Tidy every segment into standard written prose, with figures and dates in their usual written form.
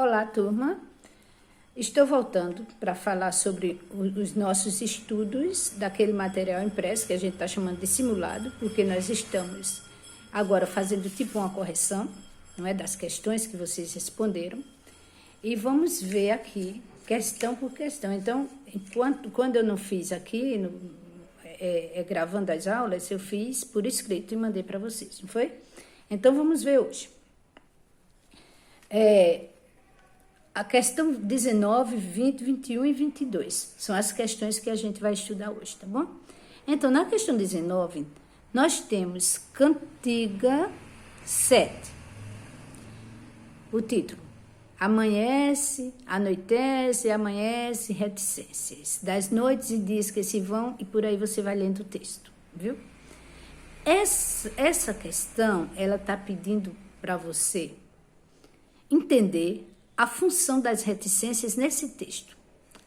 Olá, turma. Estou voltando para falar sobre os nossos estudos daquele material impresso que a gente está chamando de simulado, porque nós estamos agora fazendo tipo uma correção, não é, das questões que vocês responderam. E vamos ver aqui, questão por questão. Então, quando eu não fiz aqui, gravando as aulas, eu fiz por escrito e mandei para vocês, não foi? Então, vamos ver hoje. A questão 19, 20, 21 e 22 são as questões que a gente vai estudar hoje, tá bom? Então, na questão 19, nós temos Cantiga 7. O título: Amanhece, anoitece, amanhece, reticências. Das noites e dias que se vão, e por aí você vai lendo o texto, viu? Essa questão, ela está pedindo para você entender a função das reticências nesse texto.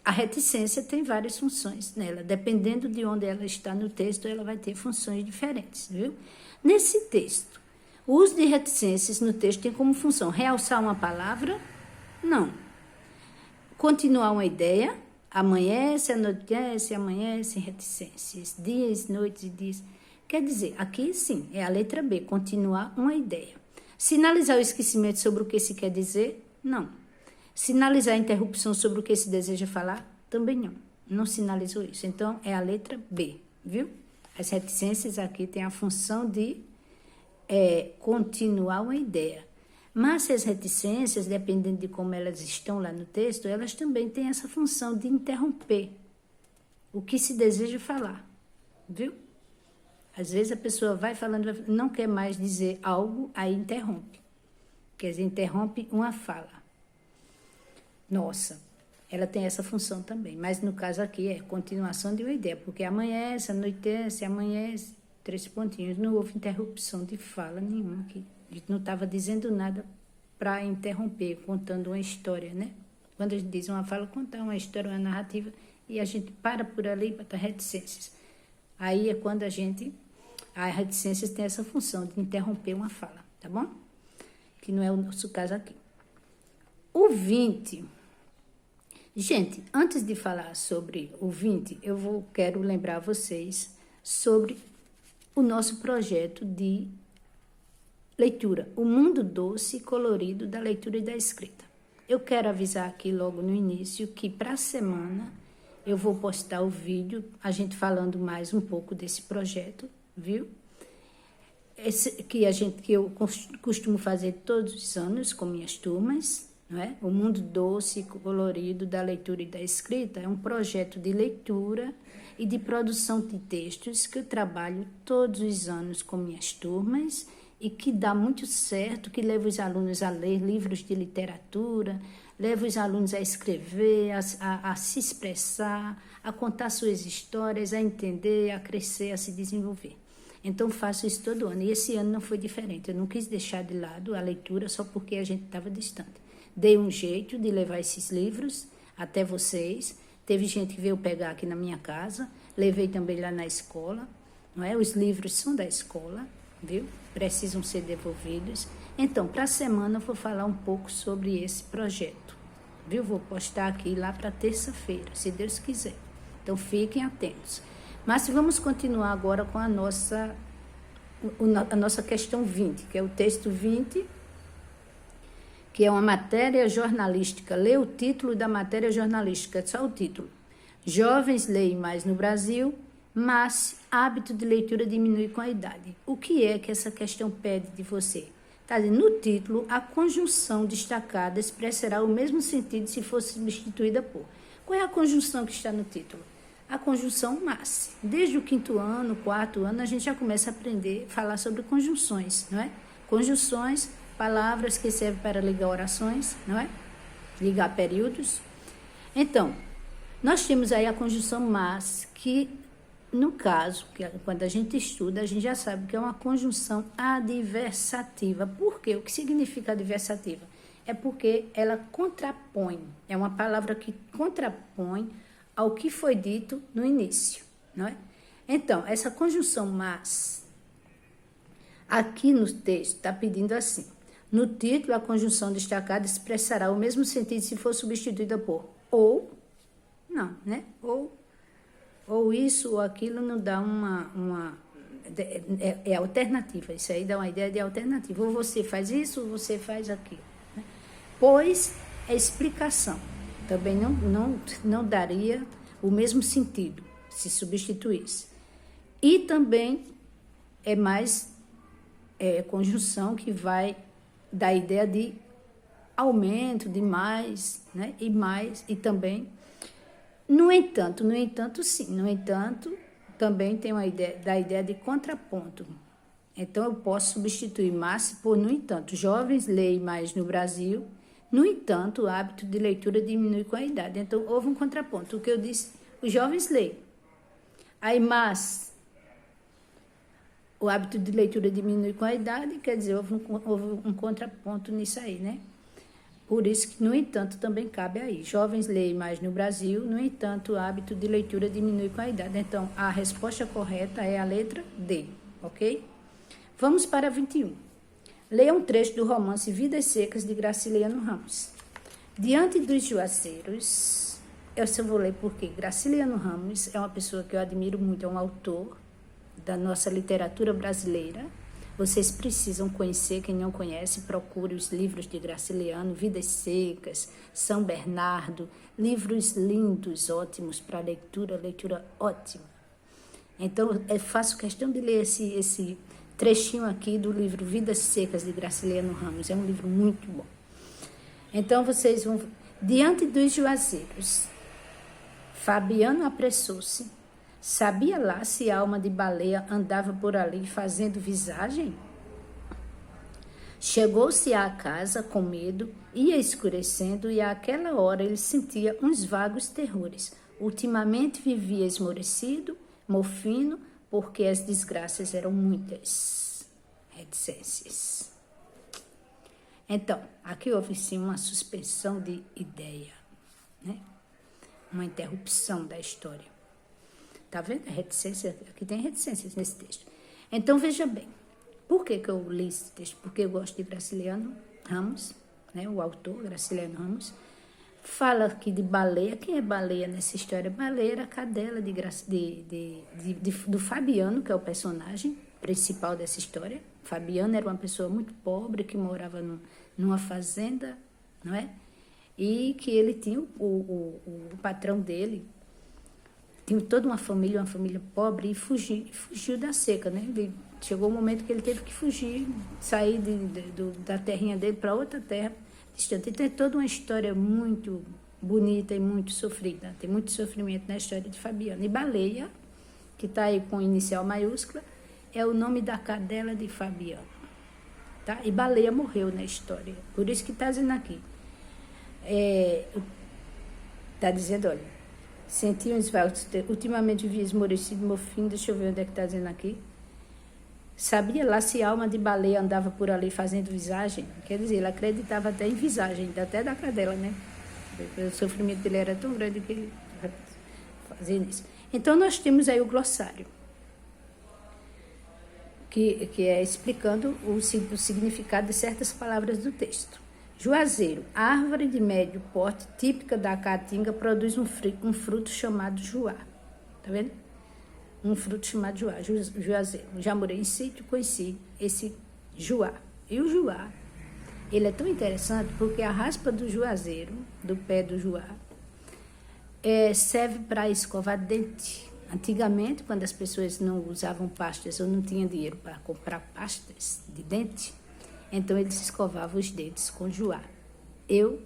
A reticência tem várias funções nela. Dependendo de onde ela está no texto, ela vai ter funções diferentes, viu? Nesse texto, o uso de reticências no texto tem como função realçar uma palavra? Não. Continuar uma ideia? Amanhece, anoitece, amanhece, reticências. Dias, noites e dias. Quer dizer, aqui sim, é a letra B, continuar uma ideia. Sinalizar o esquecimento sobre o que se quer dizer? Não. Sinalizar a interrupção sobre o que se deseja falar? Também não. Não sinalizou isso. Então, é a letra B, viu? As reticências aqui têm a função de continuar uma ideia. Mas as reticências, dependendo de como elas estão lá no texto, elas também têm essa função de interromper o que se deseja falar, viu? Às vezes a pessoa vai falando, não quer mais dizer algo, aí interrompe. Quer dizer, interrompe uma fala. Nossa, ela tem essa função também. Mas no caso aqui é continuação de uma ideia, porque amanhece, anoitece, amanhece, 3 pontinhos. Não houve interrupção de fala nenhuma aqui. A gente não estava dizendo nada para interromper, contando uma história, né? Quando a gente diz uma fala, contar uma história, uma narrativa, e a gente para por ali e bota reticências. Aí é quando as reticências têm essa função de interromper uma fala, tá bom? Que não é o nosso caso aqui. O 20. Gente, antes de falar sobre o 20, quero lembrar vocês sobre o nosso projeto de leitura, o mundo doce e colorido da leitura e da escrita. Eu quero avisar aqui logo no início que para a semana eu vou postar o vídeo, a gente falando mais um pouco desse projeto, viu? Que eu costumo fazer todos os anos com minhas turmas, não é? O mundo doce e colorido da leitura e da escrita é um projeto de leitura e de produção de textos que eu trabalho todos os anos com minhas turmas e que dá muito certo, que leva os alunos a ler livros de literatura, leva os alunos a escrever, a se expressar, a contar suas histórias, a entender, a crescer, a se desenvolver. Então, faço isso todo ano. E esse ano não foi diferente. Eu não quis deixar de lado a leitura só porque a gente estava distante. Dei um jeito de levar esses livros até vocês. Teve gente que veio pegar aqui na minha casa. Levei também lá na escola. Não é? Os livros são da escola, viu? Precisam ser devolvidos. Então, para a semana, eu vou falar um pouco sobre esse projeto, viu? Vou postar aqui lá para terça-feira, se Deus quiser. Então, fiquem atentos. Mas vamos continuar agora com a nossa questão 20, que é o texto 20, que é uma matéria jornalística. Lê o título da matéria jornalística, só o título. Jovens leem mais no Brasil, mas hábito de leitura diminui com a idade. O que é que essa questão pede de você? Tá dizendo, no título, a conjunção destacada expressará o mesmo sentido se fosse substituída por. Qual é a conjunção que está no título? A conjunção mas. Desde o 5º ano, 4º ano, a gente já começa a aprender a falar sobre conjunções, não é? Conjunções, palavras que servem para ligar orações, não é? Ligar períodos. Então, nós temos aí a conjunção mas, que, no caso, quando a gente estuda, a gente já sabe que é uma conjunção adversativa. Por quê? O que significa adversativa? É porque ela contrapõe, é uma palavra que contrapõe ao que foi dito no início, não é? Então, essa conjunção mas, aqui no texto, está pedindo assim: No título, a conjunção destacada expressará o mesmo sentido se for substituída por ou, não, né? Ou isso ou aquilo não dá é alternativa. Isso aí dá uma ideia de alternativa. Ou você faz isso ou você faz aquilo. Né? Pois é explicação. Também não daria o mesmo sentido se substituísse. E também é mais conjunção que vai dar a ideia de aumento, de mais, né? E mais, e também. No entanto, sim. No entanto, também tem uma ideia, da ideia de contraponto. Então, eu posso substituir mas por no entanto. Jovens leem mais no Brasil. No entanto, o hábito de leitura diminui com a idade. Então, houve um contraponto. O que eu disse, os jovens leem. Aí, mas o hábito de leitura diminui com a idade, quer dizer, houve um contraponto nisso aí, né? Por isso que, no entanto, também cabe aí. Jovens leem mais no Brasil, no entanto, o hábito de leitura diminui com a idade. Então, a resposta correta é a letra D, ok? Vamos para 21. Leia um trecho do romance Vidas Secas, de Graciliano Ramos. Diante dos juazeiros, eu só vou ler porque Graciliano Ramos é uma pessoa que eu admiro muito, é um autor da nossa literatura brasileira. Vocês precisam conhecer, quem não conhece, procure os livros de Graciliano, Vidas Secas, São Bernardo, livros lindos, ótimos para leitura ótima. Então, eu faço questão de ler esse trechinho aqui do livro Vidas Secas, de Graciliano Ramos. É um livro muito bom. Então, vocês vão... Diante dos juazeiros, Fabiano apressou-se. Sabia lá se a alma de baleia andava por ali fazendo visagem? Chegou-se à casa com medo, ia escurecendo e àquela hora ele sentia uns vagos terrores. Ultimamente vivia esmorecido, mofino, porque as desgraças eram muitas. Reticências. Então, aqui houve sim uma suspensão de ideia, né? Uma interrupção da história. Tá vendo? A reticência, aqui tem reticências nesse texto. Então, veja bem, por que eu li esse texto? Porque eu gosto de Graciliano Ramos, né? O autor, Graciliano Ramos, fala aqui de baleia. Quem é baleia nessa história? Baleia era a cadela do Fabiano, que é o personagem principal dessa história. Fabiano era uma pessoa muito pobre, que morava numa fazenda, não é? E que ele tinha o patrão dele, tinha toda uma família pobre, e fugiu da seca, né? Chegou um momento que ele teve que fugir, sair da terrinha dele para outra terra distante. E tem toda uma história muito bonita e muito sofrida. Tem muito sofrimento na história de Fabiano. E baleia, que está aí com inicial maiúscula, é o nome da cadela de Fabiano. Tá? E baleia morreu na história. Por isso que está dizendo aqui. Está dizendo, olha... Senti uns vagos, ultimamente vi esmorecido, mofino, deixa eu ver onde é que está dizendo aqui. Sabia lá se a alma de baleia andava por ali fazendo visagem? Quer dizer, ele acreditava até em visagem, até da cadela, né? O sofrimento dele era tão grande que ele fazia isso. Então, nós temos aí o glossário, que é explicando o significado de certas palavras do texto. Juazeiro, árvore de médio porte, típica da Caatinga, produz um fruto chamado juá. Tá vendo? Um fruto chamado juá, juazeiro. Já morei em sítio, conheci esse juá. E o juá, ele é tão interessante porque a raspa do juazeiro, do pé do juá, serve para escovar dente. Antigamente, quando as pessoas não usavam pastas ou não tinham dinheiro para comprar pastas de dente, então eles escovavam os dentes com juá. Eu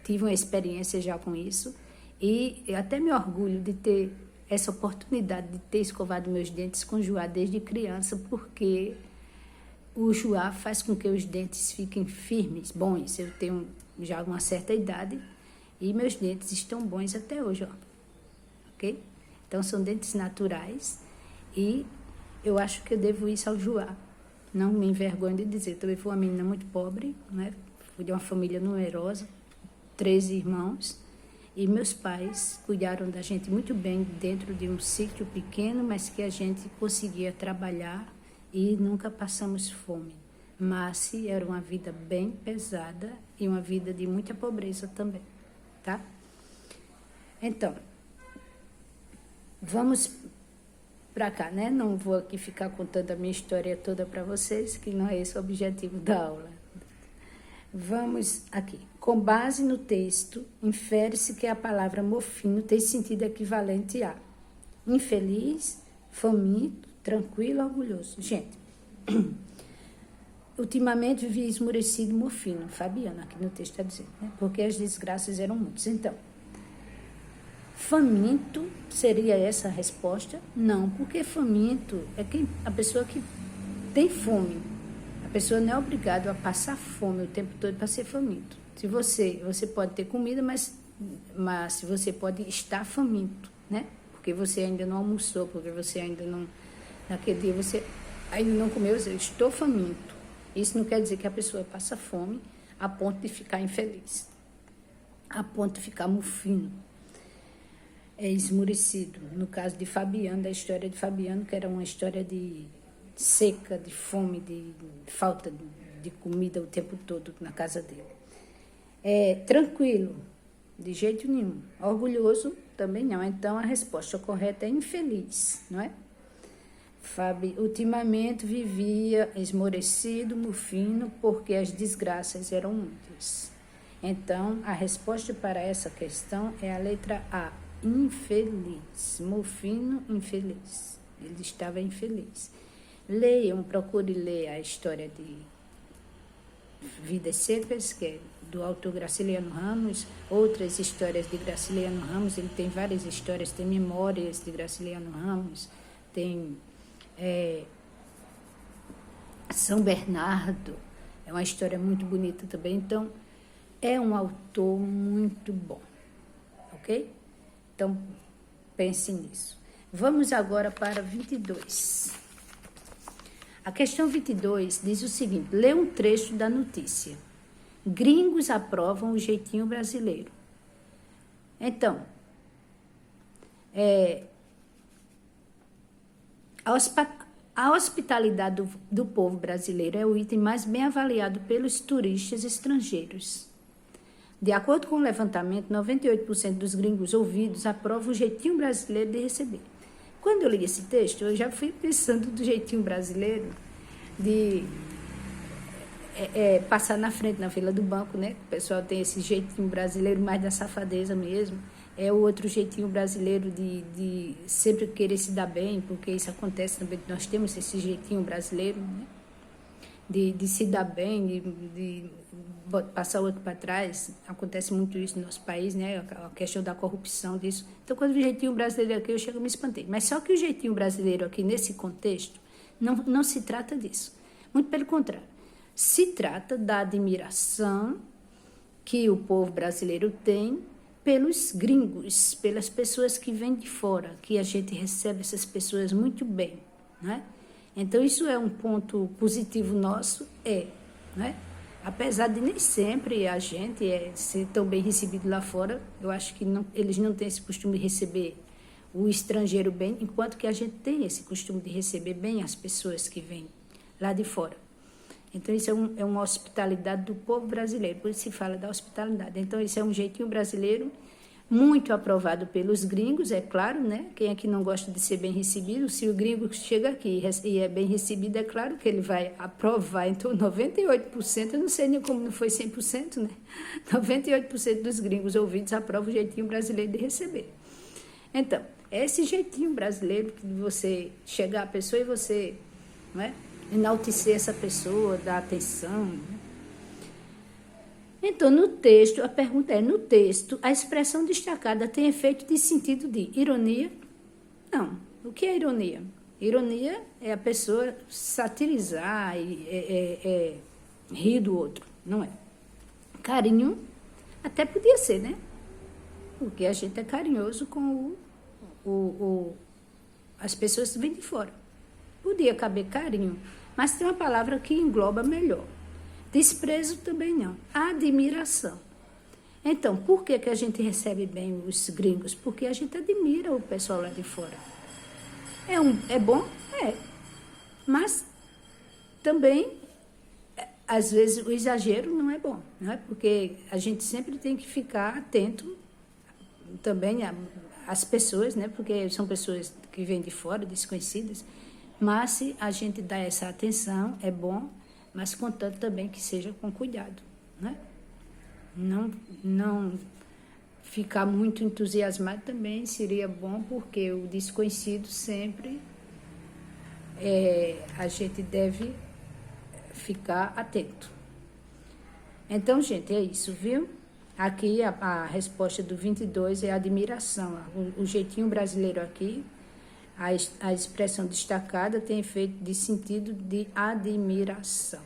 tive uma experiência já com isso e eu até me orgulho de ter essa oportunidade de ter escovado meus dentes com juá desde criança, porque o juá faz com que os dentes fiquem firmes, bons. Eu tenho já uma certa idade e meus dentes estão bons até hoje, ó. Ok? Então são dentes naturais e eu acho que eu devo isso ao juá. Não me envergonho de dizer, também fui uma menina muito pobre, né? Fui de uma família numerosa, 13 irmãos, e meus pais cuidaram da gente muito bem dentro de um sítio pequeno, mas que a gente conseguia trabalhar e nunca passamos fome. mas era uma vida bem pesada e uma vida de muita pobreza também, tá? Então, vamos para cá, né? Não vou aqui ficar contando a minha história toda para vocês, que não é esse o objetivo da aula. Vamos aqui. Com base no texto, infere-se que a palavra mofino tem sentido equivalente a infeliz, faminto, tranquilo, orgulhoso. Gente, ultimamente vivi esmurecido, mofino, Fabiano, aqui no texto está dizendo, né? Porque as desgraças eram muitas. Então, faminto seria essa a resposta? Não, porque faminto é a pessoa que tem fome. A pessoa não é obrigada a passar fome o tempo todo para ser faminto. Se você pode ter comida, mas você pode estar faminto, né? Porque você ainda não almoçou, porque você ainda não, naquele dia você ainda não comeu, eu estou faminto. Isso não quer dizer que a pessoa passa fome a ponto de ficar infeliz, a ponto de ficar mofino. É esmurecido. No caso de Fabiano, da história de Fabiano, que era uma história de seca, de fome, de falta de comida o tempo todo na casa dele. Tranquilo, de jeito nenhum. Orgulhoso, também não. Então, a resposta correta é infeliz, não é? Ultimamente vivia esmorecido, mofino, porque as desgraças eram muitas. Então, a resposta para essa questão é a letra A. Infeliz, mofino, infeliz. Ele estava infeliz. Leiam, procure ler a história de Vidas Secas, que é do autor Graciliano Ramos, outras histórias de Graciliano Ramos, ele tem várias histórias, tem memórias de Graciliano Ramos, tem São Bernardo, é uma história muito bonita também, então é um autor muito bom, ok? Então, pense nisso. Vamos agora para 22. A questão 22 diz o seguinte, lê um trecho da notícia. Gringos aprovam o jeitinho brasileiro. Então, a hospitalidade do povo brasileiro é o item mais bem avaliado pelos turistas estrangeiros. De acordo com o levantamento, 98% dos gringos ouvidos aprovam o jeitinho brasileiro de receber. Quando eu li esse texto, eu já fui pensando do jeitinho brasileiro de passar na frente, na fila do banco, né? O pessoal tem esse jeitinho brasileiro mais da safadeza mesmo. É o outro jeitinho brasileiro de sempre querer se dar bem, porque isso acontece também, nós temos esse jeitinho brasileiro, né? De se dar bem, de passar o outro para trás. Acontece muito isso no nosso país, né? A questão da corrupção disso. Então, quando o jeitinho brasileiro aqui, eu chego e me espantei. Mas só que o jeitinho brasileiro aqui, nesse contexto, não se trata disso. Muito pelo contrário. Se trata da admiração que o povo brasileiro tem pelos gringos, pelas pessoas que vêm de fora, que a gente recebe essas pessoas muito bem, né? Então, isso é um ponto positivo nosso, né? Apesar de nem sempre a gente ser tão bem recebido lá fora, eu acho que eles não têm esse costume de receber o estrangeiro bem, enquanto que a gente tem esse costume de receber bem as pessoas que vêm lá de fora. Então, isso é uma hospitalidade do povo brasileiro, por isso se fala da hospitalidade. Então, isso é um jeitinho brasileiro, muito aprovado pelos gringos, é claro, né? Quem é que não gosta de ser bem recebido? Se o gringo chega aqui e é bem recebido, é claro que ele vai aprovar. Então, 98%, eu não sei nem como não foi 100%, né? 98% dos gringos ouvidos aprovam o jeitinho brasileiro de receber. Então, é esse jeitinho brasileiro de você chegar à pessoa e você, né, enaltecer essa pessoa, dar atenção, né? Então, no texto, a pergunta é, no texto, a expressão destacada tem efeito de sentido de ironia? Não. O que é ironia? Ironia é a pessoa satirizar e rir do outro, não é? Carinho, até podia ser, né? Porque a gente é carinhoso com as pessoas que vêm de fora. Podia caber carinho, mas tem uma palavra que engloba melhor. Desprezo também não. Admiração. Então, por que a gente recebe bem os gringos? Porque a gente admira o pessoal lá de fora. É bom? É. Mas também às vezes o exagero não é bom, né? Porque a gente sempre tem que ficar atento também às pessoas, né? Porque são pessoas que vêm de fora, desconhecidas, mas se a gente dá essa atenção, é bom, mas contanto também que seja com cuidado, né? Não ficar muito entusiasmado também seria bom, porque o desconhecido sempre a gente deve ficar atento. Então, gente, é isso, viu? Aqui a resposta do 22 é admiração. O jeitinho brasileiro aqui, a expressão destacada tem efeito de sentido de admiração.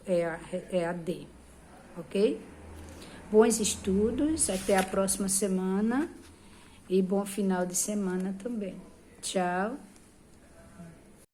É a D, ok? Bons estudos, até a próxima semana e bom final de semana também. Tchau.